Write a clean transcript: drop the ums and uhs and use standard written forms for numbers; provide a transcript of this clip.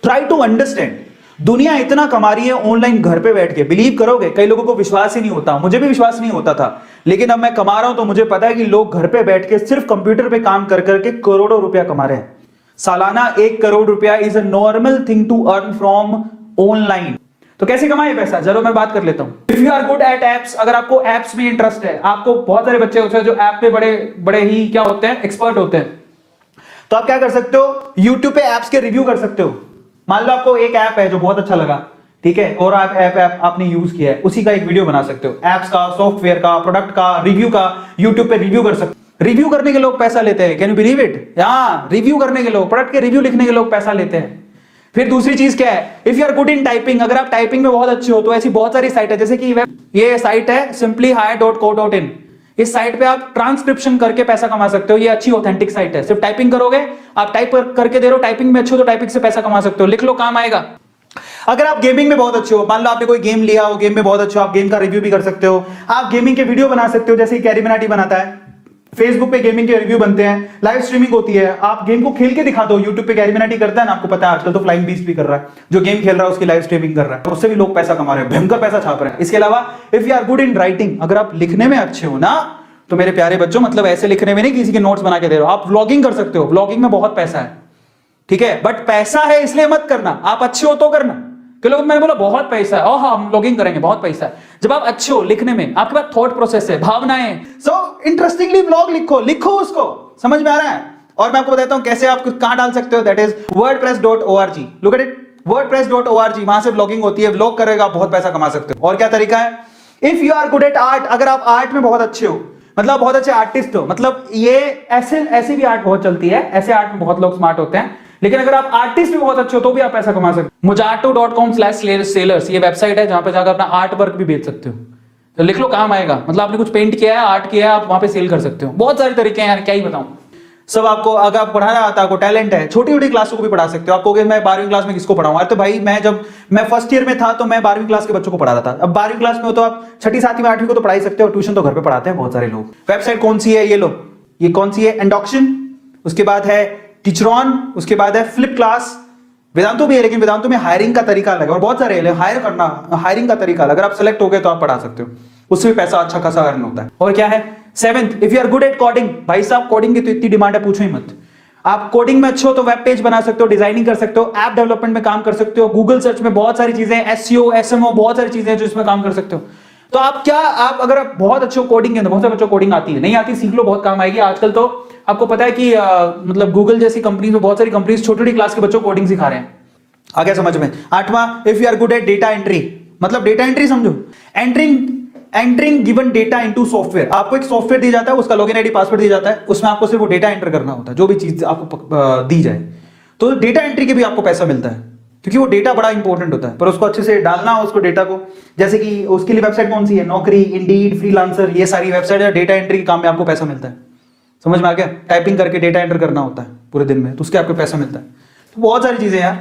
Try to understand. दुनिया इतना कमा रही है ऑनलाइन घर पे बैठ के, बिलीव करोगे कई लोगों को विश्वास ही नहीं होता, मुझे भी विश्वास नहीं होता था, लेकिन अब मैं कमा रहा हूं तो मुझे पता है कि लोग घर पे बैठ के सिर्फ कंप्यूटर पे काम कर करके करोड़ों रुपया कमा रहे हैं। सालाना 1 करोड़ रुपया is a normal thing to earn from online. तो कैसे कमाए पैसा, जरूर मैं बात कर लेता हूं। If you are good at apps, अगर आपको एप्स में इंटरेस्ट है, आपको बहुत सारे बच्चे होते हैं जो ऐप पे बड़े बड़े ही क्या होते हैं, एक्सपर्ट होते हैं, तो आप क्या कर सकते हो, यूट्यूब पे एप्स के रिव्यू कर सकते हो। मान लो आपको एक ऐप है जो बहुत अच्छा लगा, ठीक है, और आप ऐप आपने यूज किया है, उसी का एक वीडियो बना सकते हो, एप्स का, सॉफ्टवेयर का, प्रोडक्ट का, रिव्यू का, यूट्यूब पे रिव्यू कर सकते हो। रिव्यू करने के लोग पैसा लेते हैं, कैन यू बिलीव इट? हाँ, रिव्यू करने के लोग, प्रोडक्ट के रिव्यू लिखने के लोग पैसा लेते हैं। फिर दूसरी चीज क्या है, if you are good in typing, अगर आप टाइपिंग में बहुत अच्छे हो तो ऐसी बहुत सारी साइट है, जैसे कि ये साइट है simplyhire.co.in, इस साइट पे आप ट्रांसक्रिप्शन करके पैसा कमा सकते हो। ये अच्छी ऑथेंटिक साइट है, सिर्फ टाइपिंग करोगे, आप टाइप करके दे रहे हो, टाइपिंग में अच्छे हो तो टाइपिंग से पैसा कमा सकते हो, लिख लो, काम आएगा। अगर आप गेमिंग में बहुत अच्छे हो, मान लो आपने कोई गेम लिया हो, गेम में बहुत अच्छे हो, आप गेम का रिव्यू भी कर सकते हो, आप गेमिंग के वीडियो बना सकते हो, जैसे कैरीमिनाटी बनाता है, फेसबुक पे गेमिंग के रिव्यू बनते हैं, लाइव स्ट्रीमिंग होती है, आप गेम को खेल के दिखा दो, यूट्यूब पे कैरीमिनाटी करता है ना, आपको पता है आजकल तो फ्लाइंग बीस्ट भी कर रहा है, जो गेम खेल रहा है उसकी लाइव स्ट्रीमिंग कर रहा है, तो उससे भी लोग पैसा कमा रहे हैं, भयंकर पैसा छाप रहे हैं। इसके अलावा if you are good in writing, अगर आप लिखने में अच्छे हो ना, तो मेरे प्यारे बच्चों, मतलब ऐसे लिखने में नहीं किसी के नोट्स बना के दे रहे हो, आप व्लॉगिंग कर सकते हो, व्लॉगिंग में बहुत पैसा है, ठीक है, बट पैसा है इसलिए मत करना, आप अच्छे हो तो करना। कि लोग, मैंने बोला बहुत पैसा है, हाँ हम व्लॉगिंग करेंगे, बहुत पैसा है, जब आप अच्छे हो लिखने में, आपके पास थॉट प्रोसेस है, भावनाएं, सो इंटरेस्टिंगली व्लॉग लिखो उसको, समझ में आ रहा है? और मैं आपको बताता हूं कैसे आप कहां डाल सकते हो, that is wordpress.org, look at it, wordpress.org, वहां से व्लॉगिंग होती है, व्लॉग करेगा, बहुत पैसा कमा सकते हो। और क्या तरीका है, if you are good at art, अगर आप आर्ट में बहुत अच्छे हो, मतलब बहुत अच्छे आर्टिस्ट हो, मतलब ये ऐसी भी आर्ट बहुत चलती है, ऐसे आर्ट में बहुत लोग स्मार्ट होते हैं, लेकिन अगर आप आर्टिस्ट भी बहुत अच्छे हो तो भी आप पैसा कमा सकते हो। Mojato.com/sellers, ये वेबसाइट है जहां पे जाकर अपना आर्ट वर्क भी बेच सकते हो, तो लिख लो, काम आएगा। मतलब आपने कुछ पेंट किया है, आर्ट किया है, आप वहां पे सेल कर सकते हो। बहुत सारे तरीके हैं यार, क्या ही बताऊं सब आपको। अगर आप पढ़ाना आता है, आपको टैलेंट है, छोटी छोटी क्लासों को भी पढ़ा सकते हो। आप कहोगे मैं 12वीं क्लास में किसको पढ़ाऊं? तो भाई मैं फर्स्ट ईयर में था तो मैं 12वीं क्लास के बच्चों को पढ़ा रहा था। अब 12वीं क्लास में हो तो आप 6ठी 7वीं 8वीं को तो पढ़ा ही सकते हो, ट्यूशन तो घर पे पढ़ाते हैं बहुत सारे लोग। वेबसाइट कौन सी है, ये लो, ये कौन सी है, एंडॉक्शन, उसके बाद है टीचरॉन, उसके बाद है फ्लिप क्लास, वेदांतो भी है, लेकिन वेदांतो में हायरिंग का तरीका अलग है, और बहुत सारे हायरिंग का तरीका अलग। अगर आप सेलेक्ट हो गए तो आप पढ़ा सकते हो, उससे भी पैसा अच्छा खासा अर्न होता है। और क्या है, 7th, if you are good at coding, भाई साहब कोडिंग की तो इतनी डिमांड है, पूछो ही मत। आप कोडिंग में अच्छे हो तो वेब पेज बना सकते हो, डिजाइनिंग कर सकते हो, ऐप डेवलपमेंट में काम कर सकते हो, गूगल सर्च में बहुत सारी चीजें, एसईओ, एसएमओ, बहुत सारी चीजें जो इसमें काम कर सकते हो। तो आप अगर आप बहुत अच्छे हो कोडिंग के अंदर, बहुत सारे बच्चों को कोडिंग आती है, नहीं आती सीख लो, बहुत काम आएगी। आजकल तो आपको पता है कि मतलब गूगल जैसी कंपनी में बहुत सारी कंपनीज छोटी छोटी क्लास के बच्चों को कोडिंग सिखा रहे हैं। आ गया समझ में? 8वां, if you are good at data entry, मतलब डेटा एंट्री समझो, entering given data into software. आपको एक सॉफ्टवेयर दिया जाता है, उसका लॉगिन आईडी पासवर्ड दिया जाता है, उसमें आपको सिर्फ वो डेटा एंटर करना होता है, जो भी चीज आपको दी जाए। तो डेटा एंट्री के भी आपको पैसा मिलता है, क्योंकि वो डेटा बड़ा इंपॉर्टेंट होता है, पर उसको अच्छे से डालना हो उसको डेटा को। जैसे कि उसके लिए वेबसाइट कौन सी है, नौकरी, इंडीड, फ्रीलांसर, ये सारी वेबसाइट है, डेटा एंट्री के काम में आपको पैसा मिलता है। समझ में आ गया? टाइपिंग करके डेटा एंटर करना होता है पूरे दिन में, तो उसके आपको पैसा मिलता है। तो बहुत सारी चीजें यार।